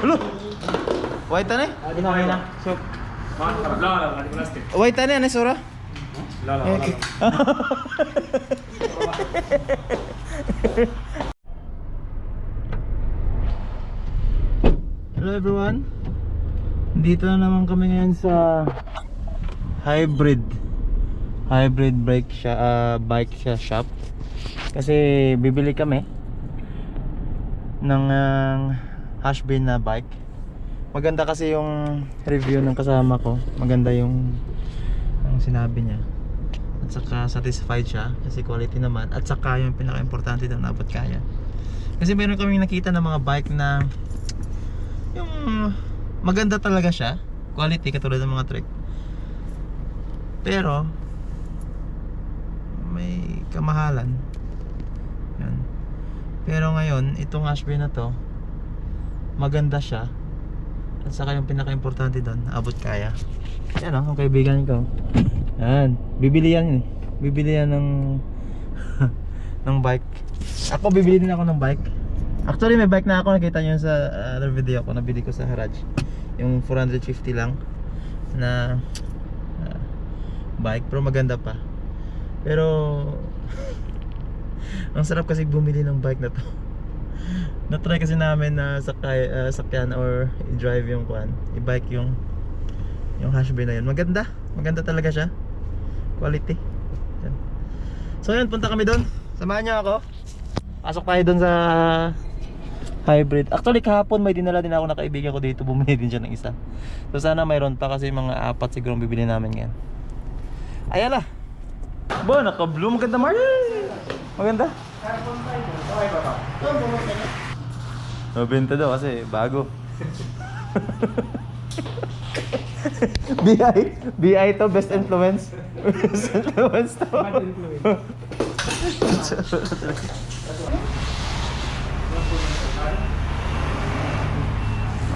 Ulo! White na eh? Adi na kayo na. So, White na eh, Sura? Okay. Hello everyone. Dito na naman kami ngayon sa hybrid bike shop. Kasi bibili kami ng Hashbane na bike. Maganda kasi yung review ng kasama ko. Maganda yung sinabi niya. At saka satisfied siya kasi quality naman. At saka yung pinaka-importante daw, naabot kaya. Kasi meron kaming nakita ng mga bike na yung maganda talaga siya, quality katulad ng mga Trek, pero may kamahalan. Yan. Pero ngayon itong Hashbane na to, maganda siya. At saka yung pinaka-importante doon, abot kaya. Yan ang kaibigan ko. Yan, bibili yan ng ng bike. Ako bibili din ako ng bike. Actually may bike na ako, nakita nyo sa other video ko, nabili ko sa garage. Yung 450 lang na bike, pero maganda pa. Pero ang sarap kasi bumili ng bike na to. Na-try kasi namin na sakyan or i-drive yung i-bike yung Hashbane na yun. Maganda talaga siya. Quality. Yan. So yun, punta kami doon. Samahan nyo ako. Pasok tayo doon sa hybrid. Actually kahapon may dinala din ako na kaibigan ko dito. Bumili din siya ng isa. So sana mayroon pa kasi mga 4 siguro bibili namin ngayon. Ayan na. Bo, naka-blue. Maganda, Mark. Maganda. Mabenta daw kasi bago. BI to, best influence. Best influence to.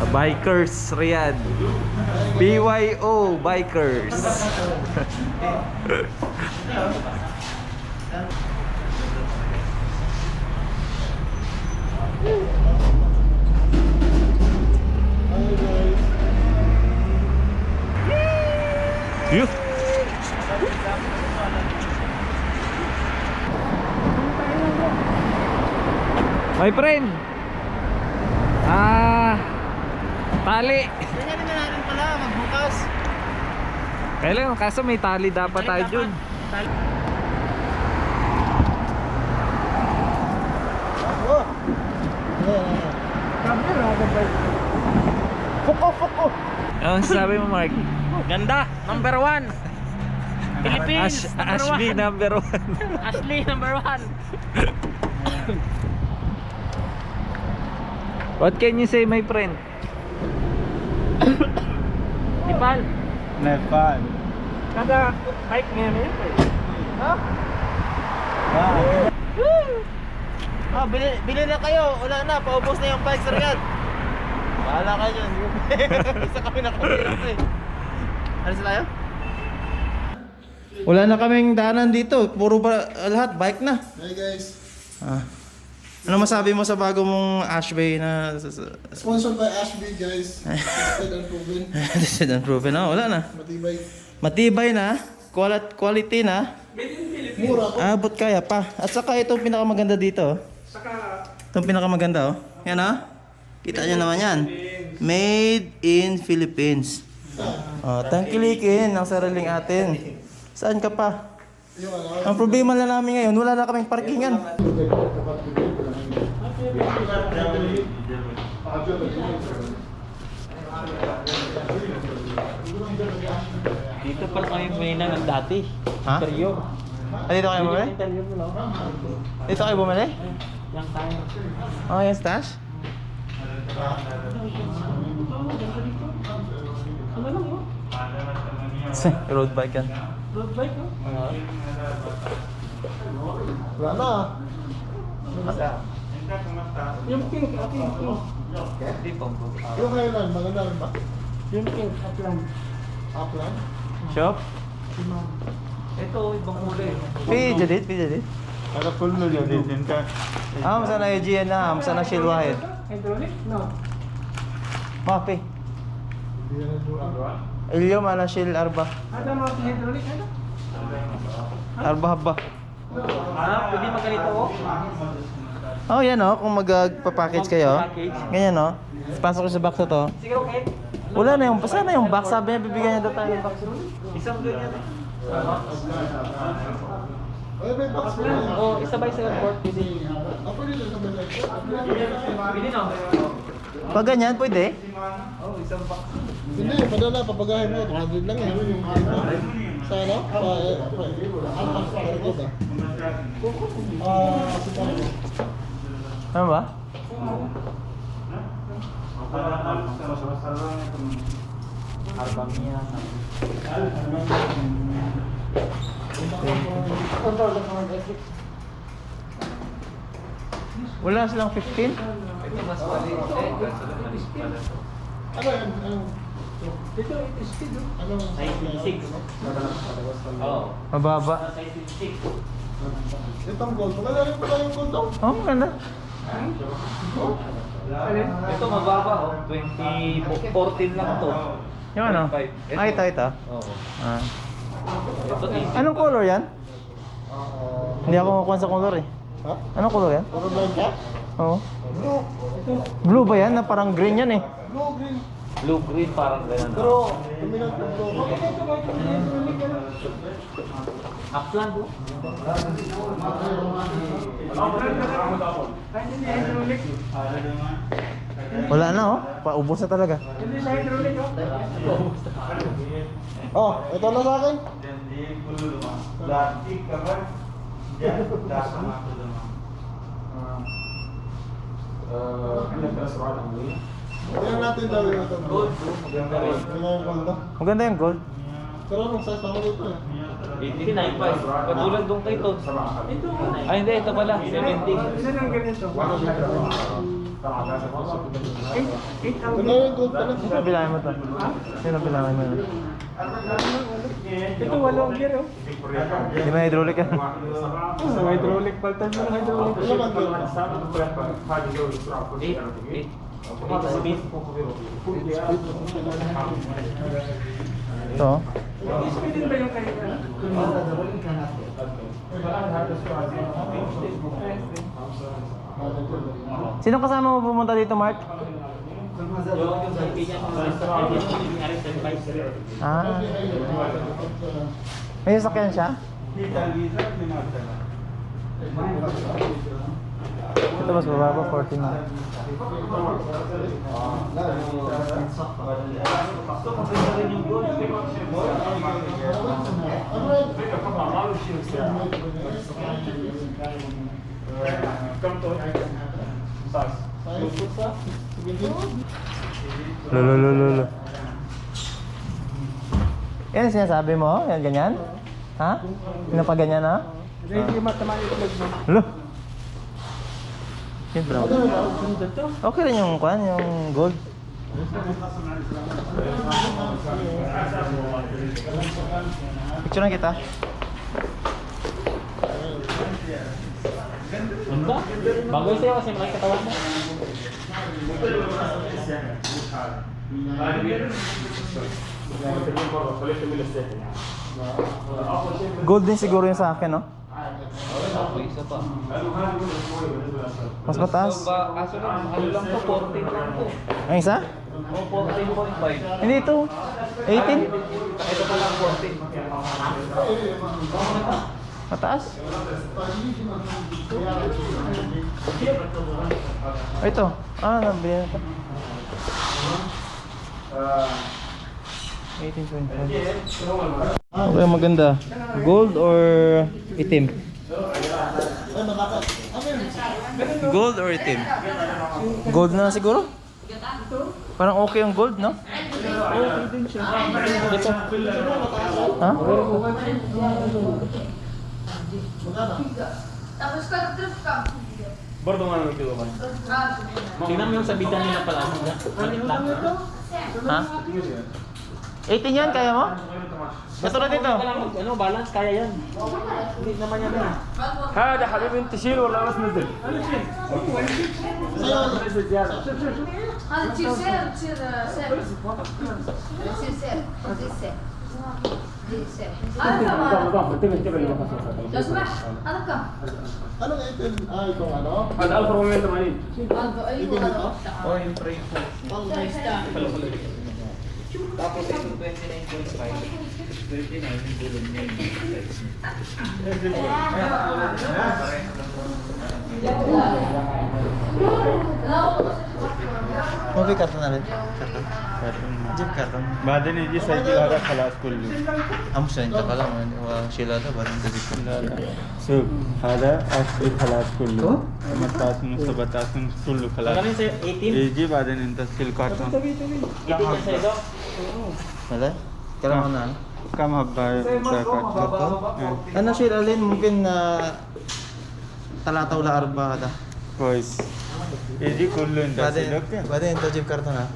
Bikers Riyadh. BYO Bikers. Yuh. My friend. Tali. Tingnan na natin pala, magbukas. Kailan, kaso may tali dapat tayo dun. Fuko. Ano sabi mo, Mark? Ganda, number 1. Philippines, Ashby number 1. Ashley, number 1. What can you say, my friend? Nepal. Kada Bike ngayon yun. ha? Bili na kayo. Wala na, paubos na yung bike sa Riyadh. Bahala kayo dyan. Isa kami nakapilip eh. Alis tayo? Wala na kaming daanan dito. Puro ba lahat bike na. Hey guys, Ano masabi mo sa bago mong Hashbane na sponsored by Ashby guys. Tested and proven. Tested and proven na? Wala na. Matibay. Matibay na. Quality na. Mura ko. Abot kaya pa. At saka itong pinakamaganda dito. Itong pinakamaganda oh. Yan ah. Kita nyo naman yan. Made in Philippines. Oh, tangkilikin ang sariling atin. Saan ka pa? Yung Ang problema lang namin ngayon, wala na kaming parkingan. Dito pala kami may ng dati. Ha? Interview. Dito kayo bumili? Interview mo, no? Dito kayo bumili? Yan tayo. Oh, yung stash? Ano lang, no? Road bike yan. Road bike, no? Wala na. Yung pink, yung pink. Yung kailan, maganda rin ba? Yung pink, upland. Upland? Shop? Ito, ibang kulay. Pijadit. Ada full na din ka. Masana yung GN na, masana shield wahid. Hydraulic? No. Mapi. Ilyo Manashil Arba. Ada mga hydraulic ano? Arba haba. Pwede magkalito oh. Oh, yan oh, kung magpa-package kayo. Ganyan oh. Pasok ko sa box na to. Sige, okay. Wala na yung, basta na yung box. Sabi niya, bibigyan niya daw tayo ng box. Isang ganyan. Ay, may box mo yan. Oh, isa ba sa airport? Pwede. Pwede lang sa may Pwede na. Pag ganyan, pwede. Oh, isang box. Hindi, padala, papagahin mo. 200 lang eh. Sa ano? Cargo ba? Kasi paano? Ano ba? Arbamia. Wala silang 15? Ito mas maliit eh. Ano yan? Ano? Ano? Size 6. Oo. Mababa. Size 6. Itong gold. Maganda rin pala yung gold daw. Oh, maganda. Ito mababa oh. 2014 lang to. Yung ano? 25. Ah, ito. Oo. Ah. Ito 80. Anong color yan? Hindi ako makuha sa color eh. Ha? Anong color yan? Puro blind ka? Oo. Blue ba yan? Na parang green yan eh. Blue, green. Blue green parang ganun. Pero, tumilang ng blue. Upland oh. Wala na oh. Paubos na talaga. Oh, ito na sa akin. Tingnan natin daw yung ito. Gold oh. Maganda rin. Tingnan yung gold daw. Maganda yung gold. Pero anong size pa dito eh? 89.5. Katulad doon kay to. Ay hindi, ito pala. 70. Ito na yung gold pala. Sino bilangin mo to? Sino bilangin mo yun? Ito walong gear oh. Di ba hydraulic yan? Sa hydraulic, paltan mo ng hydraulic. Wala bang gold? 8. 8 speed. Ito oh. Speedin ba yung kanya? Sino kasama mo pumunta dito, Mark? Yung kaibigan ko sa Ah. May sasakyan siya? Ito mas bababa, 14 na. Lolo. Yan sinasabi mo? Yan ganyan? Ha? Pinapaganyan na? Hindi matama yung itlog mo. Lo. Yan bro. Okay rin yung kwan, yung gold. Picture na kita. Ganda. Bago sa'yo kasi malaki katawan mo. Gold din siguro yung sa akin, no? Ako isa pa. Mas mataas. So, kaso lang, ano lang to, 14 lang to. Ang isa? O, 14.5. Hindi ito. 18? Ito pa lang 14. Mataas? Ito. Ah, nabili na ito. 18.5. Okay, maganda. Gold or itim? Gold or itim? Gold na siguro? Parang okay yung gold, no? Okay din siya. Dito. Ha? Tapos ka-trip ka. Tingnan mo yung sabitan nila pala. Ha? 18 yan, kaya mo? Ito na dito. Ano, balance, kaya yan. Hindi naman yan. هذا حبيبي انت شيل ولا بس نزل؟ نزل زيادة. هذا تصير سير تصير سير تصير سير تصير سير هذا كم؟ لو سمحت هذا كم؟ Ano nga ito? Itong ano? هذا 1480. هذا ايوه هذا Oh, yung frame. Tapos ito 29.5. 29 yung gulong niya yung size niya. Movie karton na rin. Jeep karton. بعدين يجي سايكل هذا خلاص كله. Amus na yung takalang. Sila ito, ba't yung jeep karton? شوف هذا أصلي خلاص كله. 18 17 كله خلاص. يجي بعدين انت سيل كارتون. Wala? Kailangan ko na. كم حبة كارتون؟ Ano siya alin? Mungkin talata wala arba kada. كويس. يجي كله انت سيل اوكي. Baden ito jeep karton ha.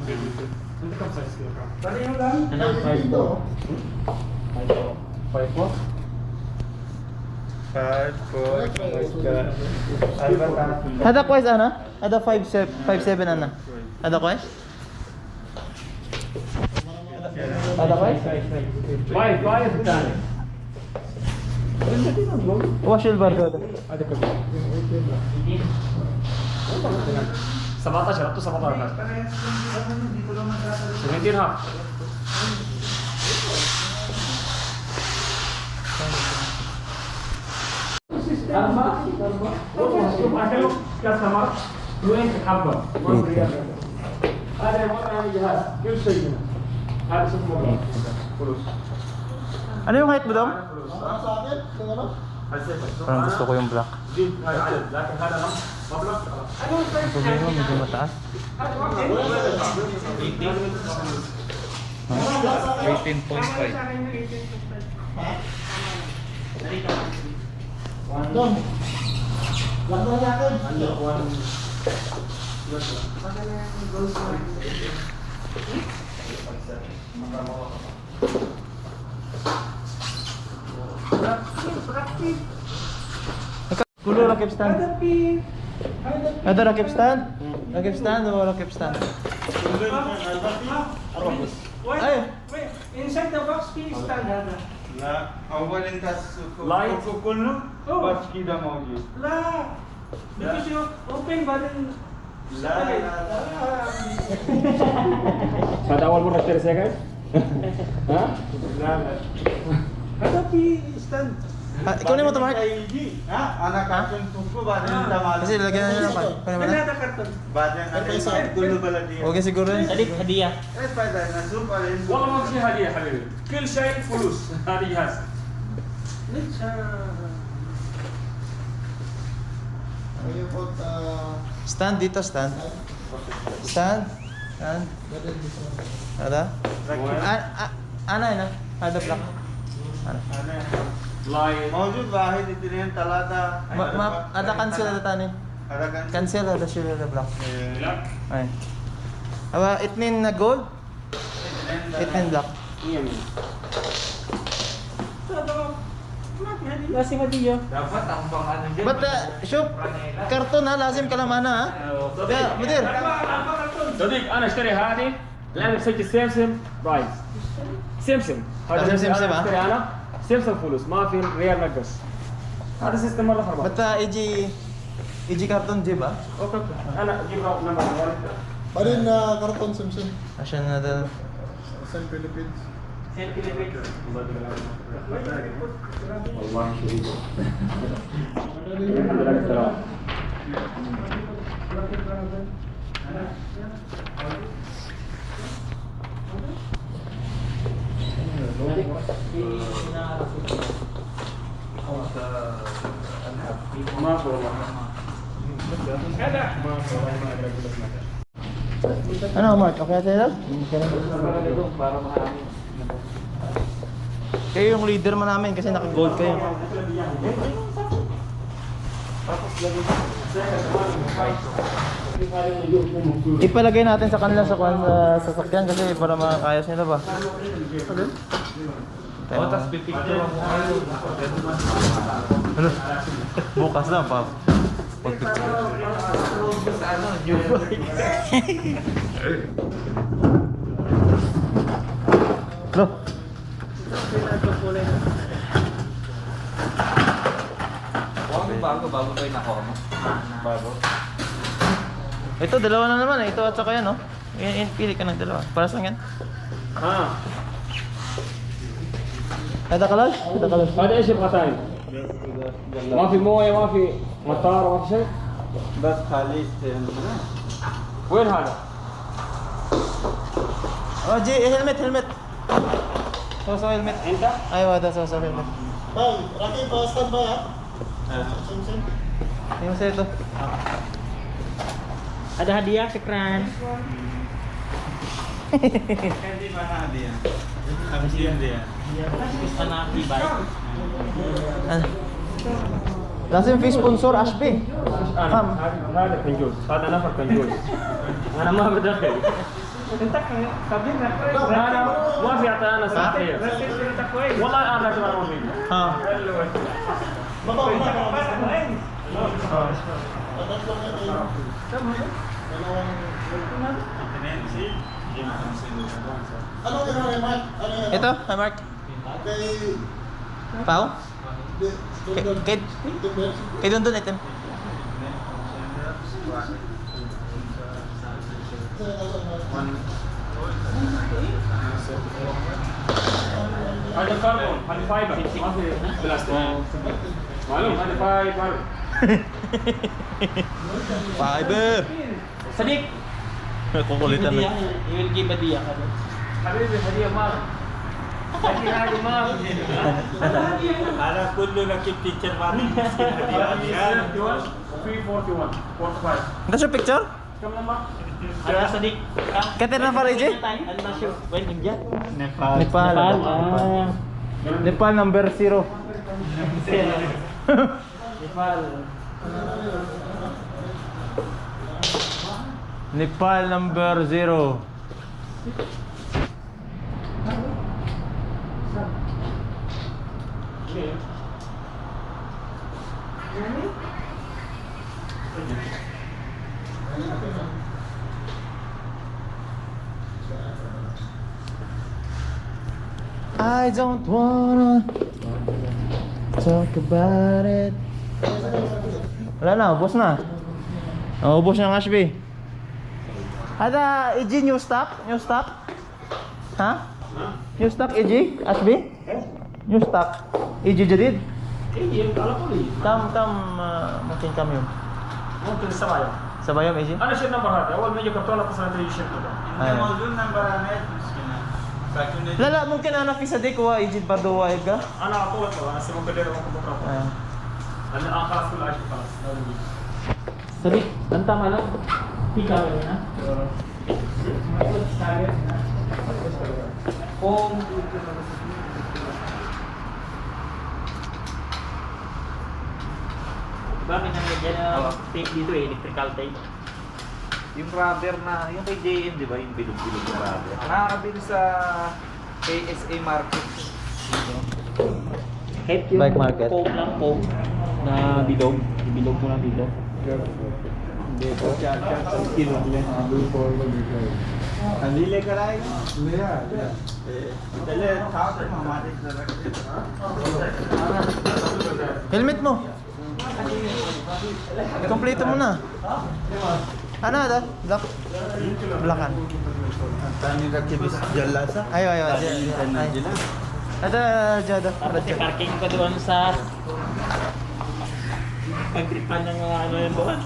Ada quest ana? Ada 57 ana? Ada quest? Ada quest? 5 ثاني. Wash silver ko. 17 حطوا 17. 17 ها. كاستمر وين حبه هذا مره يعني جهاز كل شيء هنا هذا شوف مره فلوس Ano yung height mo daw? Para sa akin? Itong ano? Parang gusto ko yung black. هذا عدد لكن هذا مبلغ Ang problema medyo mataas. 18.5. Dom. Lang na natin. Kulo rakip stand. Ada rakip stand? Rakip stand o rakip stand? Ay, Wait, inside the box في stand هذا. لا أول انت لايت. كله أوه. بس كده موجود. لا because you open بعدين لا لا هذا اول مره اشتري سيكل ها لا لا هذا في stand. ikaw na mo to Mark? يجي ها أنا كاتون تمكو بعدين انت Kasi مالك lagyan na lang pa. Kunin mo من na. هذا كرتون. بعدين أنا يساعد كله بلدية. Okay siguro yun. هديه إيش فايدة نشوف بعدين. والله ما في شيء هديه يا حبيبي كل شيء فلوس هذا جهاز ليش Ayun po, Stand dito, stand. Stand. Stand. Ada? Ana yun ah. Ada black. Ana. لايت موجود واحد اثنين ثلاثة. Ada cancel ada tani. هذا كان Cancel ada sila ada black. لا Ay. Aba itnin na gold. Itnin black. لازم هدية. Dapat ang pang ano dyan. But shop karton ha, lazim kalamana ha. Ya, mudir. صديق انا اشتري هذه لان بسجل سمسم برايس سمسم لازم سمسم، ها؟ اشتري انا سمسم فلوس ما في ريال نقص هذا سيستم مره خربان But iji karton di ba? اوكي انا اجيب نمبر Parin na karton Simpson. Asya na dal. San Philippines. والله شديد الحمد لله بالسلامه ما في والله Ano Mark? Okay tayo daw? Kayo yung leader mo namin kasi naka-gold kayo. Ipalagay natin sa kanila sa sasakyan kasi para makakayos nila ba? Oh, tapos pipicture mo kayo. Ano? Bukas na pa. Pag-picture. Sa ano, new bike. No. Bago ba yung nakuha mo? Bago. Ito, dalawa na naman eh. Ito at saka yan, no? Pili ka ng dalawa. Para saan yan? ها Ada kalas? Ada kalas. هذا ايش يبغى ثاني؟ ما في مويه ما في مطار ما في شيء؟ बस खाली स्टैंड है ना وين هذا؟ Oh, G, helmet, helmet. So, helmet. انت؟ Ayaw, ada, so, helmet. Bang, Rocky, pa-stand by ha? Sim-sim. Yung sa ito. Ada hadiah, syukran. Hindi mana dia habis dia Anak e-bike. Ano? Lazim fi sponsor Ashby. Fam. هذا كنجوز هذا نفر كنجوز انا ما بدخل انت خبرنا انا ما في اعطانا صحيه والله انا لازم اروح Ha. Baba, ano ginawa ni Mark? Ano yan? Ito, hi Mark. Kay... Pao? Dundon. Kay Dundon. kay Dundon item. هذا كربون هذا فايبر ما في بلاستيك معلوم هذا فايبر Fiber. Sadik. Kukulitan na. You will give hadiah. حبيبي هديه مال لكن هذه مال على كل لك picture वाली इसके हदिया 341 45 Ito siya picture? كم نمبر؟ Ada Sadik. Kater na pala, Ije? I'm not sure. When India? Nepal Nepal. Ah. Nepal number 0. Nepal. Nepal number 0. I don't wanna talk about it. Wala na, ubos na. Oh, ubos na ng Ashby. Ada EG new stock? New stock? Ha? New stock EG? Ashby? New stock. EG jadid? اي على طول Kam mungkin kam yun. ممكن السرايا Sabay yung EG? انا شو النمبر هذا اول ما يجي كرتونه اتصل عليه يشيل Ayun. मौजूद नंबर आना है उसके Lala, mungkin anak isa di kuha EG bardo wa ka? انا اعطوك انا سيبهم بدير بكره Ayun. انا خلاص كل عايش خلاص Sadik, tanta mana? Tiga na. Kung Diba may nangyay na tape dito eh, electrical tape. Yung rubber na, yung kay JM, di ba? Yung bilog-bilog na rubber. Nakakabili sa KSA Market. Kahit yung Bike market. foam lang foam na bilog. Bilog mo lang dito. देखो क्या क्या सबकी रोकले अभी लेकर आएगा चले था तो हमारे Helmet mo. Kompleto mo na. Ano ada? Black. Blackan. तानी रखे बिस जल्ला सा Ayo ayo. Ay. Ada jada. Tapos i-parking ka doon sa pagtripan ng mga ano yan doon.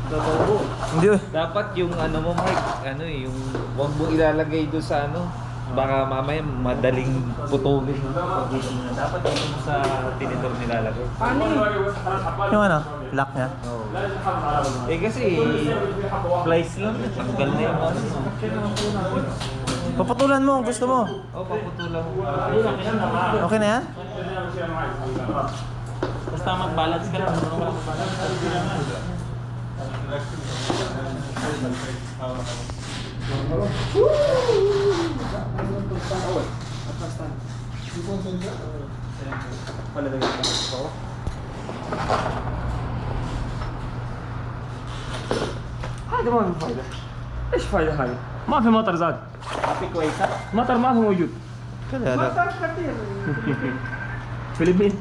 Totoo. Hindi. Dapat yung ano mo, Mike, ano eh, yung wag mo ilalagay doon sa ano, baka mamaya madaling putulin. Dapat dito mo sa tinidor nilalagay. Yung ano? Lock niya. Oo. Eh kasi, slice lang, tanggal na yung ano. Paputulan mo kung gusto mo. Oh, paputulan mo. Okay na yan? Basta mag-balance ka lang. هذا ما في فايدة. ايش فايدة هذه؟ ما في مطر زاد. ما في كويسة. مطر ما هو موجود. Kaya مطر كثير. فلبين.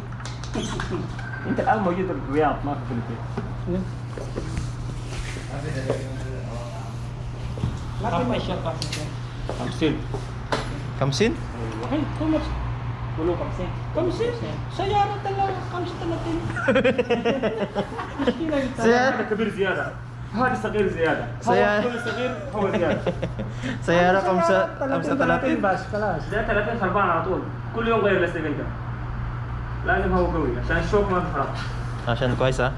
انت الان موجود الرياض ما في فلبين. Sampai siapa sih? Kamsin. Kamsin? Hey, Thomas. Puluh kamsin. Kamsin. سيارة خمسة 30. سيارة؟ هذا كبير زيادة. هذا صغير زيادة. سيارة. هو كل صغير هو زيادة. Sayara kamsa 30. بس خلاص. ده 30 خربان على طول. كل يوم غير الاستيكر. لازم هو قوي عشان الشوك ما تخرب. Asyan ko ha.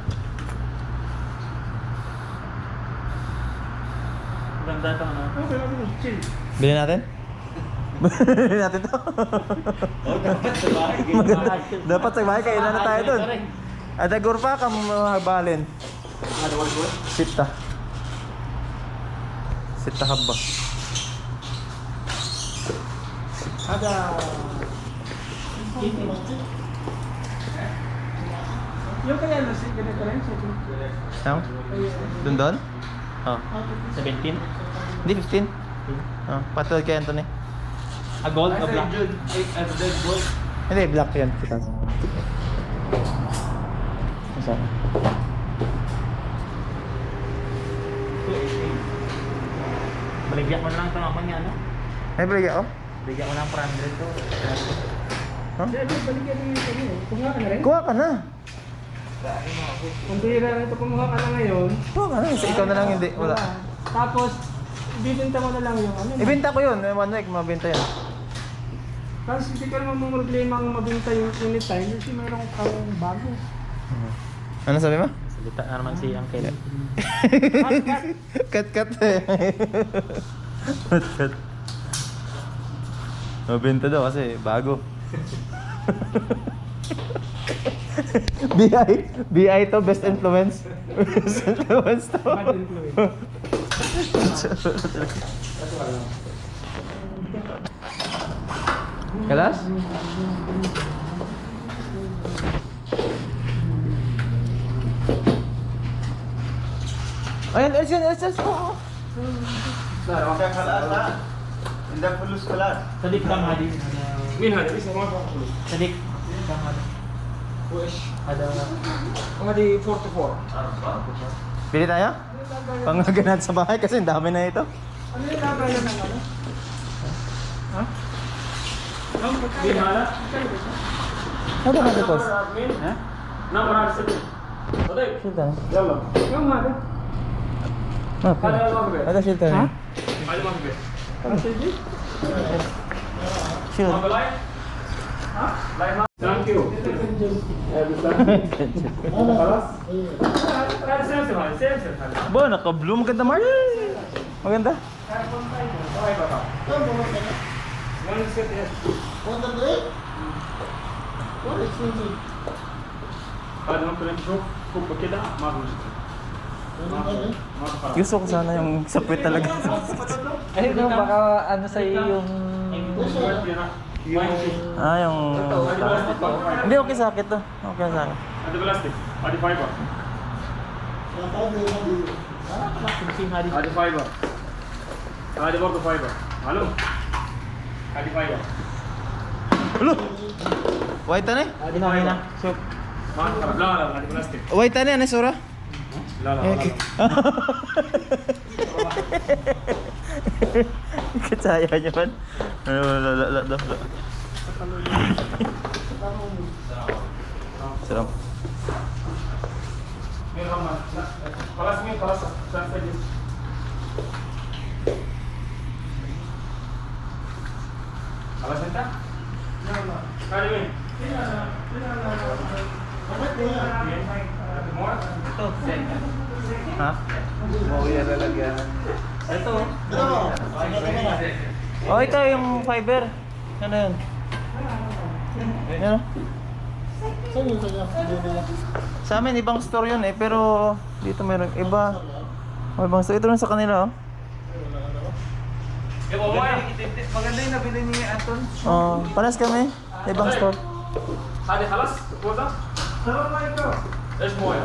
Ganda ito ano. Okay, chill. Bili natin? Bili natin to. Oh, dapat sa bahay. Dapat sa bahay, kailan na tayo dun. Ada gurpa ka mabalin. هذا هو الجول. Sita. Sita habba. هذا yung kaya na si ganito rin siya. Yang? Dun doon? Oh. 17. Hindi, 15. Oh, patol kay Anthony. A gold, a black. Hindi, black yan. Kita. Saan? Baligyan mo na lang ito naman yan, no? May balik ako? Baligyan mo lang 400 to. Huh? Baligyan mo yung kanya. Kumuha ka na rin. Kuha ka na. Kung bihira na ito, kumuha ka na ngayon. Kuha ka na. Kasi ikaw na lang hindi. Wala. Tapos, bibinta mo na lang yung ano. Ibenta ko yun. 1 week, mabenta yan. Kasi hindi ka naman problema ang mabinta yung anytime kasi mayroon kang bago. Ano sabi mo? Salita na naman si Uncle. Cut eh. Cut. Mabenta daw kasi bago. BI to, best influence. Best influence to. Bad influence. Kalas? Ayan, ayan. Hindi fulus kalat. Sadik kang hadis. مين هذا؟ اسمه ما في فلوس. Sadik kang hadis. وايش؟ Ada هذه 44. Pili tayo? Pangaganat sa bahay kasi ang dami na ito. Ano yung lagayan ng ano? Ha? مين هذا؟ Ano ba ito? مين؟ ها؟ نمبر هذا صديق. صديق Shilta. يلا كم هذا؟ هذا ما في بيت. Ada shilta. هذا ما في بيت. Shilta. ما في لاين؟ ها؟ لاين ما ثانك يو خلاص؟ هذا سامسونج هذا سامسونج هذا Ba, naka-blue. Maganda, Mark. Maganda. هذا ممكن نشوف كوبا كده ما في مشكلة. ما في خلاص. Gusto ko sana yung sapwit talaga. Ayun no, baka ano sa'yo yung... Ah, yung... Hindi, okay sa akin to. Okay sa akin. هذا بلاستيك هذه فايبر Sing hadis. هذه فايبر هذه برضه فايبر معلوم هذه فايبر Ulo! White na eh? Ginawa na. So, ما تخرب لا لا هذه بلاستيك White na eh, Sura? لا لا Okay. Kacaya niya man. La. Sarap. مين غمان لا خلاص مين خلاص عشان تجلس خلاص انت؟ لا لا هذه مين؟ Ha? ito. Oh, ito yung fiber. Ano yun? Ano? Saan yun sa'yo? Sa amin, ibang store yun eh. Pero dito meron iba. Oh, ibang store. Ito lang sa kanila oh. maganda yung nabili ni Anton. Oh, panas kami. Ibang store. هذه خلاص كوزا السلام عليكم ايش مويه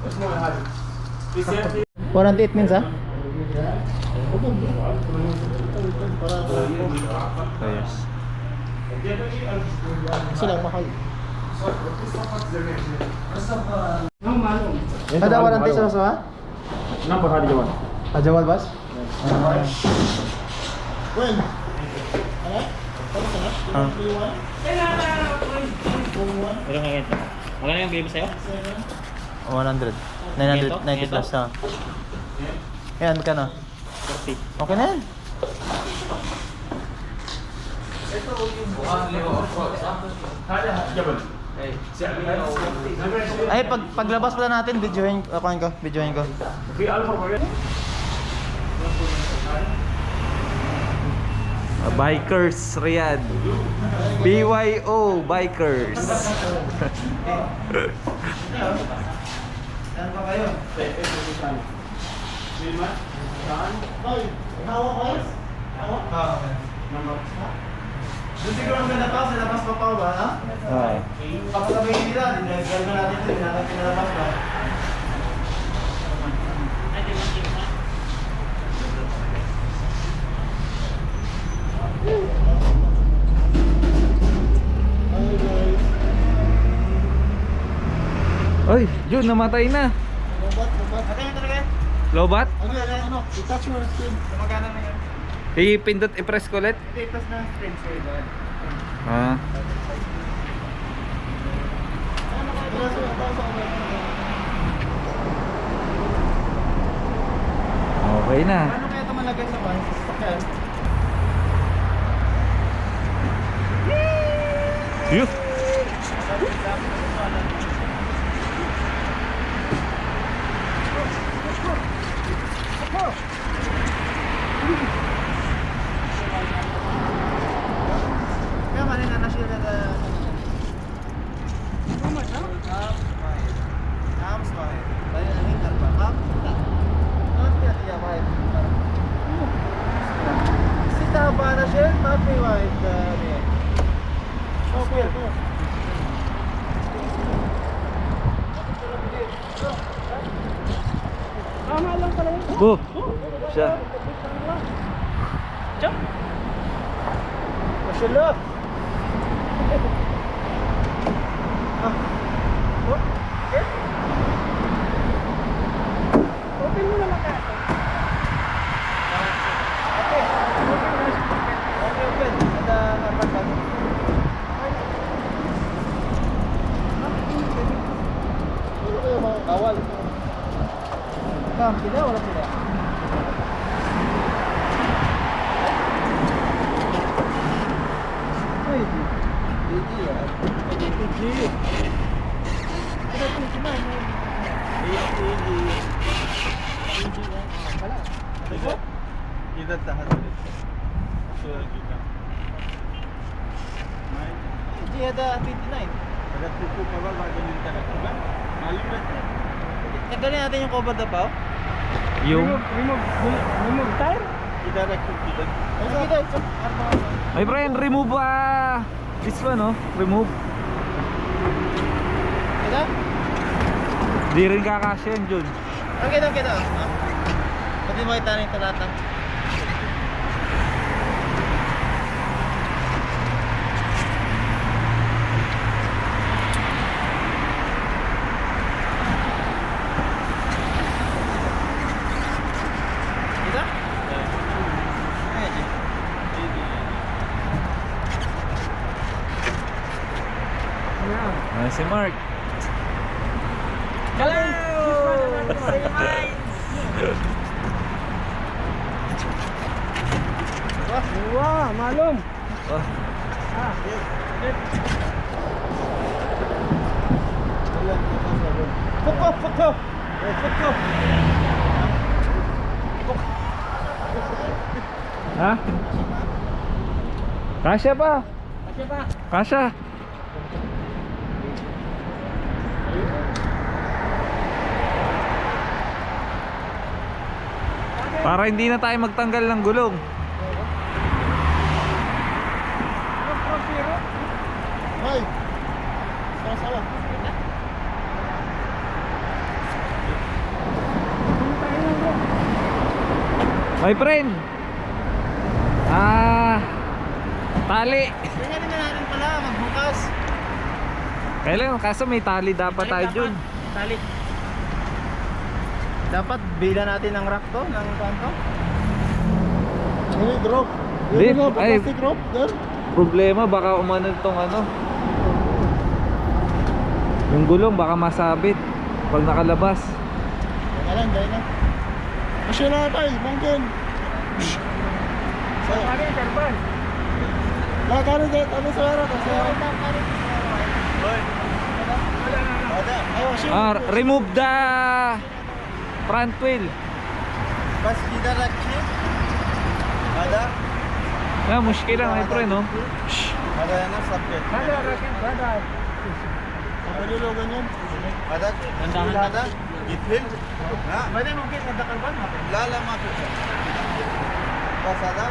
ايش مويه هذه في سيفتي Warranty it means, ha? Yes. Kasi lang mahal. Ada warranty sa ha? نمبر هذه جوال Ajawal bas? When? Ano? Tapos na? Ah. 21? Pero nga ganito. Magkano yung bigay mo sa'yo? 100. 990 plus, ha? Yan, magkano? 40. Okay na yan. هذا جبل Ay, paglabas pala natin, videohin ko. في 1400 Bikers Riyadh. BYO Bikers. Saan pa kayo? Hoy, hawak ko guys. Hawak? Okay. Doon siguro ang ganda pa, sa labas pa pa ba, ha? Ah. Kapag sabihin nila, gagawin natin ito, natin pinalabas ba? Hi guys. Oy, Jun, namatay na. Lobat, lobat. Lobat? Ano? I-touch mo yung screen. Magkano na yun? Ipindot, i-press ko ulit. Hindi, plus na screen, sorry ba? Ah. Ano sa'yo? Okay na. Paano kaya ito malagay sa van? Sa sasakyan? Yuh! Kaya mali na siya na Arms wide. Tayo na hingar pa. Sita ba na siya? Happy wide. Oh, kuya, kuya. Oh! Siya. Mashallah. Open mo na lang ka. Okay. Open. Ada apa? Ano kayo mga kawal? Kam, sila wala sila. Ay, Didi ya. Didi. Ada pun cuma ini. Didi. इधर तहत kita. Didi ada 29. अगर तुमको कवर बाजू मिलता रखूंगा मालूम रहता है Tanggalin natin yung cover the bow. Yung... remove tire इधर रखो इधर My friend, remove this one, oh. Remove. Kita? Di rin kakasya yan, Jun. Okay, okay daw. Pwede mo kita rin talata. Kita? Si Mark. wah malum Fuko. Ha? Kasya pa. Kasya. Para hindi na tayo magtanggal ng gulong. Ay! Sawa-sawa. My friend. Tali. Kaya na natin pala magbukas. Kailan kaso may tali dapat tayo dun. Tali. Dapat bila natin ng rack to, ng kanto. Ano yung drop? Di, Yung ay. plastic drop, there. Problema baka umano tong ano. Yung gulong baka masabit pag nakalabas. Teka lang, dahil na. Masya na tayo, mangkin. Sa'yo. Ano yung carbon? Lakarin dahil, ano sa harap? Sa harap. Remove the front wheel. Bas kita rakhi. Ada Yeah, mushkil lang my friend, no? ada na subject. Ada, Rakib, ada. Malilo ganyan. Ada ada githil. Na Pwede mungkin ada carbon apa? la la ma fi. Bas ada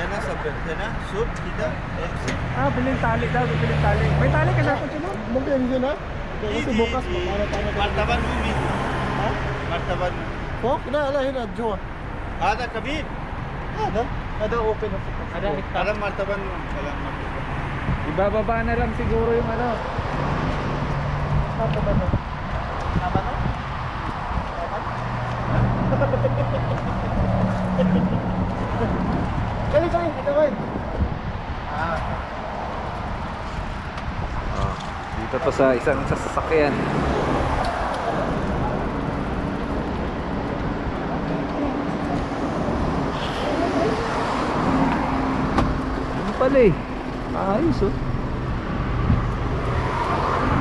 na subject. Na sub kita Bilhin tali daw, bilhin tali. May tali ka sa kotse mo? Mungkin yun ha? Kasi bukas, para martaban umi. Ha? Martaban. Fok? Na, ala, hina, Joa. Ada kabir. Ada open. Ada martaban. Salam martaban. Ibababa na lang siguro yung ano. Martaban. Apa no? Kali, ito kayo. Dito to sa isang sasakyan. Ano pala eh? Ayos oh.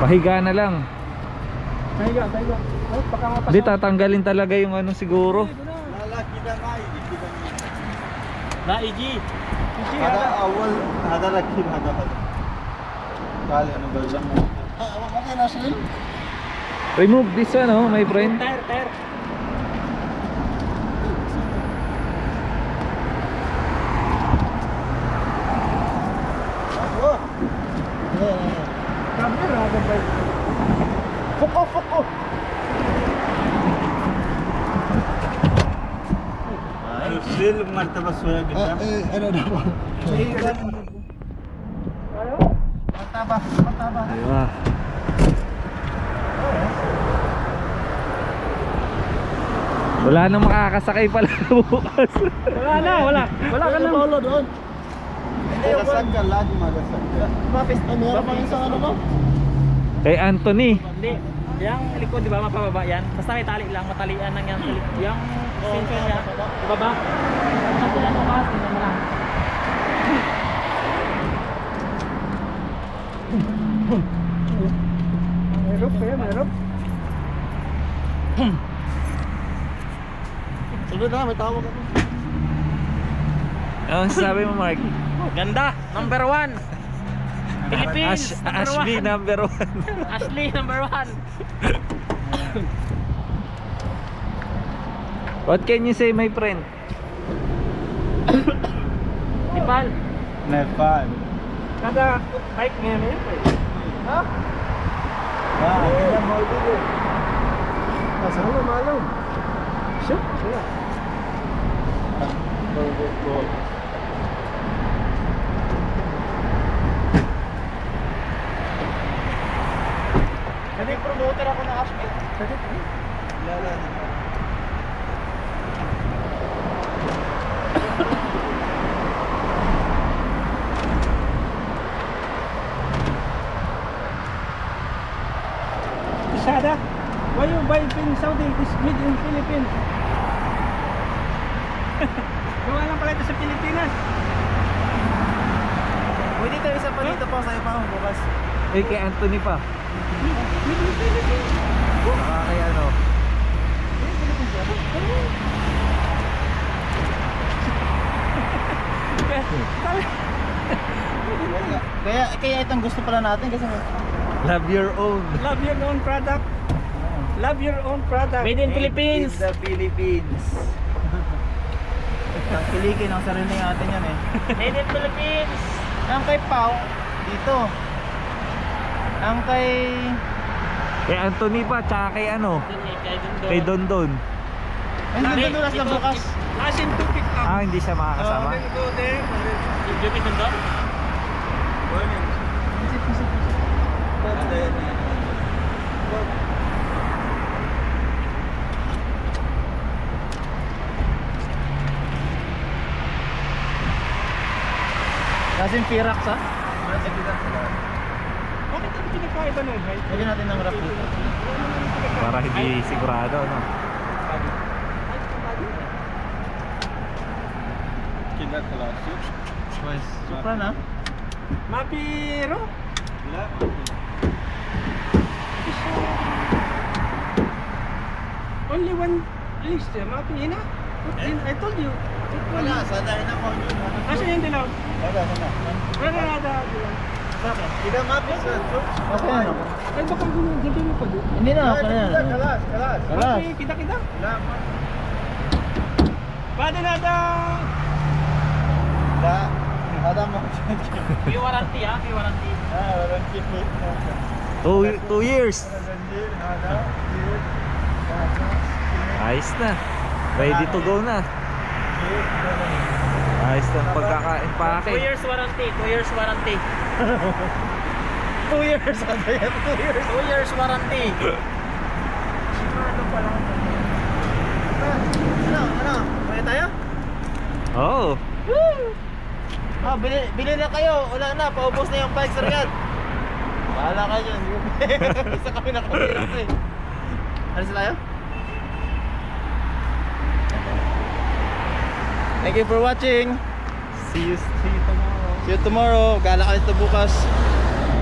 Pahiga na lang. Taiga. Oh, baka mapasa. Hindi, tatanggalin talaga yung ano siguro. La kita mai kita. Naiji. Ada awal ada rakhi ada. Kali ano ba siya? Okay na sila. Remove this one oh, my friend. Tire. Camera ada baik. Fuko. Sil martaba soya kita. Ano na ba? Martaba. Aywa. Wala nang makakasakay pala bukas. Wala ka na. Paulo doon. Magasak ka lagi magasak. Meron pa isang ano ba? Kay Anthony. Hindi. Yang likod, di ba, mapababa yan? Basta may tali lang, matalian lang yan. Yung sensor niya, ibaba. Kasi ano ka, tingnan mo lang. Mayroon. Sige na, may tawag ako. Ano sabi mo, Mark? Ganda, number 1. Philippines, number Ashley 1. number 1. Ashley, number 1. What can you say, my friend? Nepal. Nepal. Kada bike ngayon eh. Ha? Kaya mo dito. Masalo malo. Shoot. Sila. Go. Kasi promoter ako ng Ashby. Lala. Sada. Why you buy in Saudi? It's made in Philippines. Gawa lang pala ito sa Pilipinas. Pwede tayo isa pa dito pa sa'yo pa bukas. Eh, kay Anthony pa. Made in Philippines. Baka kay ano. Kaya itong gusto pala natin kasi Love your own. Love your own product. Love your own product. Made in Philippines. the Philippines. Tangkilikin ang sarili natin yan eh. Made in Philippines. Ang kay Pao, dito. Ang kay... Kay Anthony pa, tsaka kay ano? Kay Dondon. Ay, nandun dulas na bukas. Asin to pick up. Ah, hindi siya makakasama. Go there. Yung yung doon? Kasing Pirax ha? Bakit ang pinagkaiba nun? Lagyan natin ng wrap dito. Para hindi sigurado, no? किधर खला Boys, supra na. Mapiro? لا Only one list eh. Mapina? I told you. Wala, sadahin na mo yun. Asa yung dilaw? Wala, wala. Wala nada. Tidak mapis sa troops. Okay ano? Ay baka hindi mo pa doon. Hindi na, okay na yan. Kalas, kalas. Kalas. Okay, kita-kita. Bada nada. Da, ada mo. May warranty ah, may warranty. Walang kipit. 2 years. Ayos na. Ready to go na. Ayos na ang pagkakain pa 2 akin. years warranty, 2 years warranty. 2 years. Ano yan? 2 years. 2 years warranty. Ano? Pwede tayo? Oo. Ah, bili na kayo. Wala na, paubos na yung bike sa Riyadh. Bahala kayo dyan. Isa kami nakapirap eh. Alis tayo? Thank you for watching. See you tomorrow. See you tomorrow. Gala ka nito bukas.